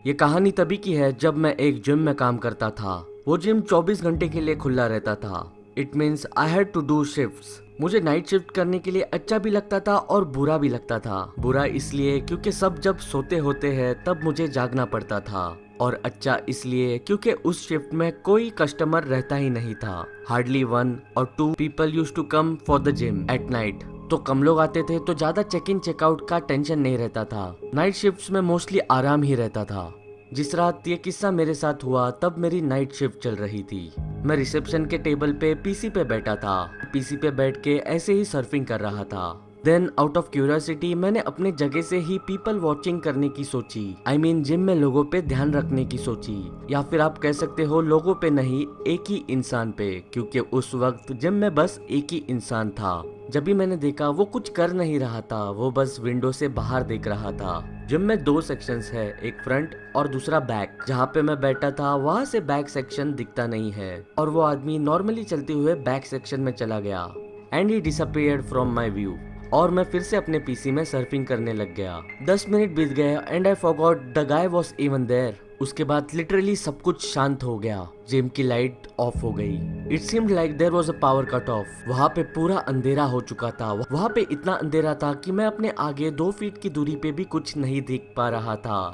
ये कहानी तभी की है जब मैं एक जिम में काम करता था। वो जिम 24 घंटे के लिए खुला रहता था। It means I had to do shifts. मुझे नाइट शिफ्ट करने के लिए अच्छा भी लगता था और बुरा भी लगता था। बुरा इसलिए क्योंकि सब जब सोते होते हैं तब मुझे जागना पड़ता था, और अच्छा इसलिए क्योंकि उस शिफ्ट में कोई कस्टमर रहता ही नहीं था। Hardly 1 or 2 people used to come for the gym at night. तो कम लोग आते थे तो ज्यादा चेक इन चेकआउट का टेंशन नहीं रहता था। नाइट शिफ्ट्स में मोस्टली आराम ही रहता था। जिस रात ये किस्सा मेरे साथ हुआ तब मेरी नाइट शिफ्ट चल रही थी। मैं रिसेप्शन के टेबल पे पीसी पे बैठा था। पीसी पे बैठ के ऐसे ही सर्फिंग कर रहा था। देन आउट ऑफ क्यूरियोसिटी मैंने अपने जगह से ही पीपल वॉचिंग करने की सोची। आई मीन जिम में लोगों पे ध्यान रखने की सोची, या फिर आप कह सकते हो लोगों पे नहीं, एक ही इंसान पे, क्योंकि उस वक्त जिम में बस एक ही इंसान था। जब भी मैंने देखा वो कुछ कर नहीं रहा था, वो बस विंडो से बाहर देख रहा था। जिम में 2 सेक्शंस है, एक फ्रंट और दूसरा बैक। जहाँ पे मैं बैठा था वहाँ से बैक सेक्शन दिखता नहीं है, और वो आदमी नॉर्मली चलते हुए बैक सेक्शन में चला गया and he disappeared from my view. और मैं फिर से अपने पीसी में सर्फिंग करने लग गया। 10 मिनट बीत गए and I forgot the guy was even there. उसके बाद लिटरली सब कुछ शांत हो गया। जिम की लाइट ऑफ हो गई। It seemed like there was a power cut off. वहाँ पे पूरा अंधेरा हो चुका था। वहाँ पे इतना अंधेरा था कि मैं अपने आगे 2 फीट की दूरी पे भी कुछ नहीं देख पा रहा था।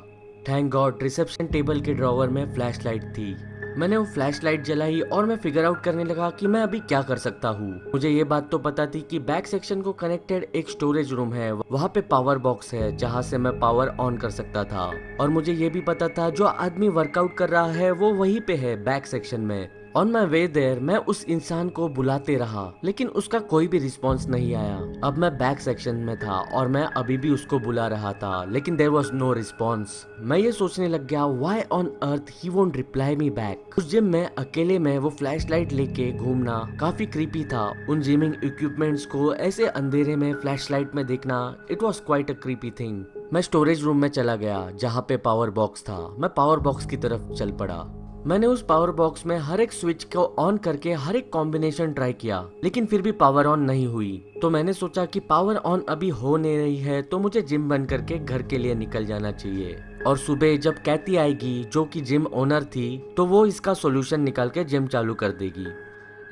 थैंक गॉड रिसेप्शन टेबल के ड्रॉवर में फ्लैश लाइट थी। मैंने वो फ्लैश लाइट जलाई और मैं फिगर आउट करने लगा कि मैं अभी क्या कर सकता हूँ। मुझे ये बात तो पता थी कि बैक सेक्शन को कनेक्टेड एक स्टोरेज रूम है, वहाँ पे पावर बॉक्स है जहाँ से मैं पावर ऑन कर सकता था। और मुझे ये भी पता था जो आदमी वर्कआउट कर रहा है वो वहीं पे है बैक सेक्शन में। ऑन माई वे देयर मैं उस इंसान को बुलाते रहा, लेकिन उसका कोई भी रिस्पॉन्स नहीं आया। अब मैं बैक सेक्शन में था और मैं अभी भी उसको बुला रहा था, लेकिन देयर वाज नो रिस्पॉन्स। मैं ये सोचने लग गया why on earth he won't reply me back. उस जिम में अकेले में वो फ्लैश लाइट लेके घूमना काफी क्रीपी था। उन जिमिंग इक्विपमेंट्स को ऐसे अंधेरे में फ्लैश लाइट में देखना, it was quite a creepy thing. मैं स्टोरेज रूम में चला गया जहाँ पे पावर बॉक्स था। मैं पावर बॉक्स की तरफ चल पड़ा। मैंने उस पावर बॉक्स में हर एक स्विच को ऑन करके हर एक कॉम्बिनेशन ट्राई किया, लेकिन फिर भी पावर ऑन नहीं हुई। तो मैंने सोचा कि पावर ऑन अभी हो नहीं रही है तो मुझे जिम बंद करके घर के लिए निकल जाना चाहिए, और सुबह जब कैथी आएगी जो कि जिम ओनर थी तो वो इसका सोल्यूशन निकाल के जिम चालू कर देगी।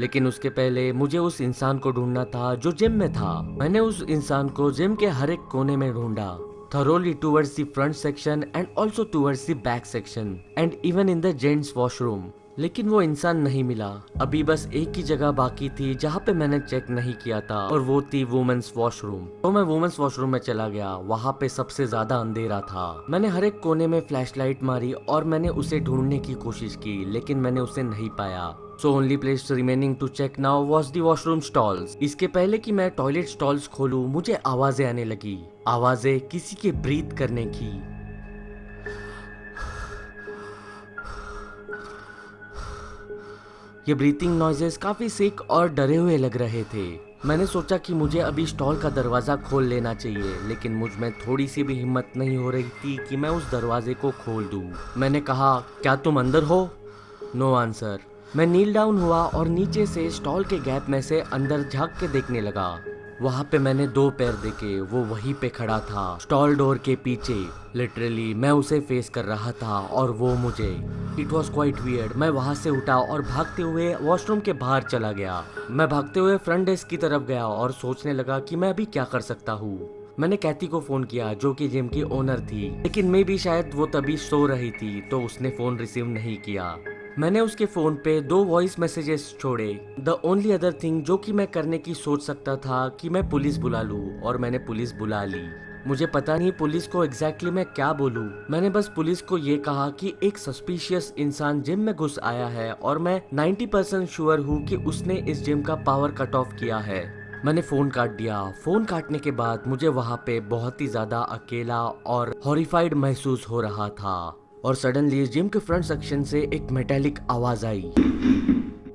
लेकिन उसके पहले मुझे उस इंसान को ढूंढना था जो जिम में था। मैंने उस इंसान को जिम के हर एक कोने में ढूंढा, thoroughly towards the front section and also towards the back section and even in the gents washroom, लेकिन वो इंसान नहीं मिला। अभी बस एक ही जगह बाकी थी जहाँ पे मैंने चेक नहीं किया था, और वो थी वुमेन्स वॉशरूम। तो मैं वुमेन्स वॉशरूम में चला गया। वहाँ पे सबसे ज्यादा अंधेरा था। मैंने हर एक कोने में फ्लैशलाइट मारी और मैंने उसे ढूंढने की कोशिश की, लेकिन मैंने उसे नहीं पाया। So only place remaining to check now was the washroom stalls। इसके पहले कि मैं टॉयलेट स्टॉल्स खोलूं मुझे आवाजें आने लगी। आवाजें किसी के ब्रीथ करने की। ये ब्रीथिंग नॉइजेस काफी सिक और डरे हुए लग रहे थे। मैंने सोचा कि मुझे अभी स्टॉल का दरवाजा खोल लेना चाहिए, लेकिन मुझ में थोड़ी सी भी हिम्मत नहीं हो रही थी कि मैं उस दरवाजे को खोल दूं। मैंने कहा, क्या तुम अंदर हो? No answer. मैं नील डाउन हुआ और नीचे से स्टॉल के गैप में से अंदर झांक के देखने लगा। वहाँ पे मैंने 2 पैर देखे। वो वहीं पे खड़ा था, स्टॉल डोर के पीछे। लिटरली मैं उसे फेस कर रहा था और वो मुझे। It was quite weird. मैं वहाँ से उठा और भागते हुए वॉशरूम के बाहर चला गया। मैं भागते हुए फ्रंट डेस्क की तरफ गया और सोचने लगा कि मैं अभी क्या कर सकता हूँ। मैंने कैथी को फोन किया जो कि जिम की ओनर थी, लेकिन मैं भी शायद वो तभी सो रही थी तो उसने फोन रिसीव नहीं किया। मैंने उसके फोन पे 2 वॉइस मैसेजेस छोड़े। द ओनली अदर थिंग जो कि मैं करने की सोच सकता था कि मैं पुलिस बुला लूं, और मैंने पुलिस बुला ली। मुझे पता नहीं पुलिस को एग्जैक्टली मैं क्या बोलूं। मैंने बस पुलिस को ये कहा कि एक सस्पिशियस इंसान जिम में घुस आया है और मैं 90% श्योर हूँ कि उसने इस जिम का पावर कट ऑफ किया है। मैंने फोन काट दिया। फोन काटने के बाद मुझे वहाँ पे बहुत ही ज्यादा अकेला और हॉरिफाइड महसूस हो रहा था, और सडनली जिम के फ्रंट सेक्शन से एक मेटालिक आवाज आई।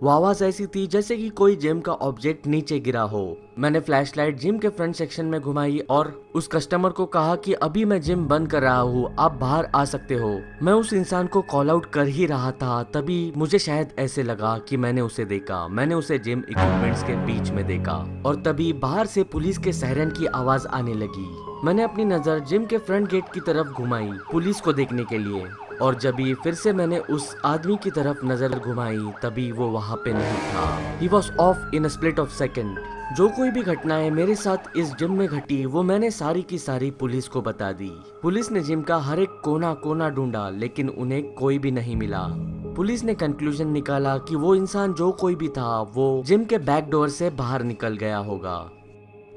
वो आवाज ऐसी थी जैसे कि कोई जिम का ऑब्जेक्ट नीचे गिरा हो। मैंने फ्लैशलाइट जिम के फ्रंट सेक्शन में घुमाई और उस कस्टमर को कहा कि अभी मैं जिम बंद कर रहा हूँ, आप बाहर आ सकते हो। मैं उस इंसान को कॉल आउट कर ही रहा था, तभी मुझे शायद ऐसे लगा कि मैंने उसे देखा। मैंने उसे जिम इक्विपमेंट्स के बीच में देखा, और तभी बाहर से पुलिस के सायरन की आवाज आने लगी। मैंने अपनी नजर जिम के फ्रंट गेट की तरफ घुमाई पुलिस को देखने के लिए। और जब ही फिर से मैंने उस आदमी की तरफ नजर घुमाई तभी वो वहां पे नहीं था। He was of in split of second. जो कोई भी घटनाएं मेरे साथ इस जिम में घटी वो मैंने सारी की सारी पुलिस को बता दी। पुलिस ने जिम का हर एक कोना कोना ढूंढा लेकिन उन्हें कोई भी नहीं मिला। पुलिस ने कंक्लूजन निकाला कि वो इंसान जो कोई भी था वो जिम के बैक डोर से बाहर निकल गया होगा।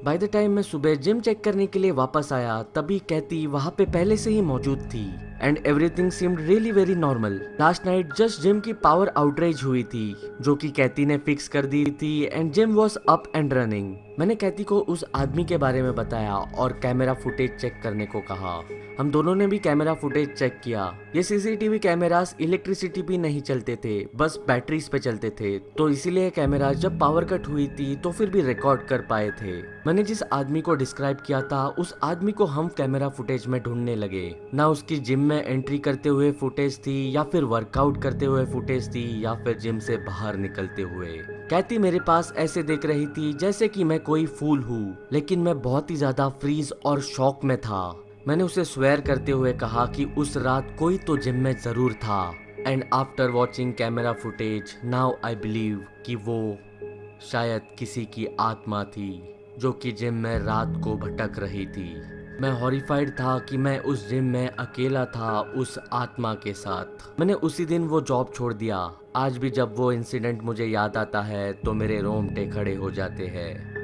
बाय द टाइम मैं सुबह जिम चेक करने के लिए वापस आया तभी कैथी वहां पे पहले से ही मौजूद थी and everything seemed really very normal. Last night just gym की पावर आउटरेज हुई थी जो कि कैथी ने फिक्स कर दी थी and gym was up and running. मैंने कैथी को उस आदमी के बारे में बताया और कैमरा फुटेज चेक करने को कहा। हम दोनों ने भी कैमरा फुटेज चेक किया। ये सीसीटीवी कैमरास इलेक्ट्रिसिटी भी नहीं चलते थे, बस बैटरीज पे चलते थे, तो इसीलिए कैमरा जब पावर कट हुई थी तो फिर भी रिकॉर्ड कर पाए थे। मैंने जिस आदमी को डिस्क्राइब किया था उस आदमी को हम कैमरा फुटेज में ढूंढने लगे। ना उसकी जिम में एंट्री करते हुए फुटेज थी या फिर वर्कआउट करते हुए फुटेज थी या फिर जिम से बाहर निकलते हुए। कैथी मेरे पास ऐसे देख रही थी जैसे कि मैं कोई फूल हूँ, लेकिन मैं बहुत ही ज्यादा फ्रीज और शॉक में था। मैंने उसे स्वेयर करते हुए कहा कि उस रात कोई तो जिम में जरूर था and after watching camera footage now I believe कि वो शायद किसी की आत्मा थी जो कि जिम में रात को भटक रही थी। मैं हॉरिफाइड था कि मैं उस जिम में अकेला था उस आत्मा के साथ। मैंने उसी दिन वो जॉब छोड़ दिया। आज भी जब वो इंसिडेंट मुझे याद आता है तो मेरे रोंगटे खड़े हो जाते हैं।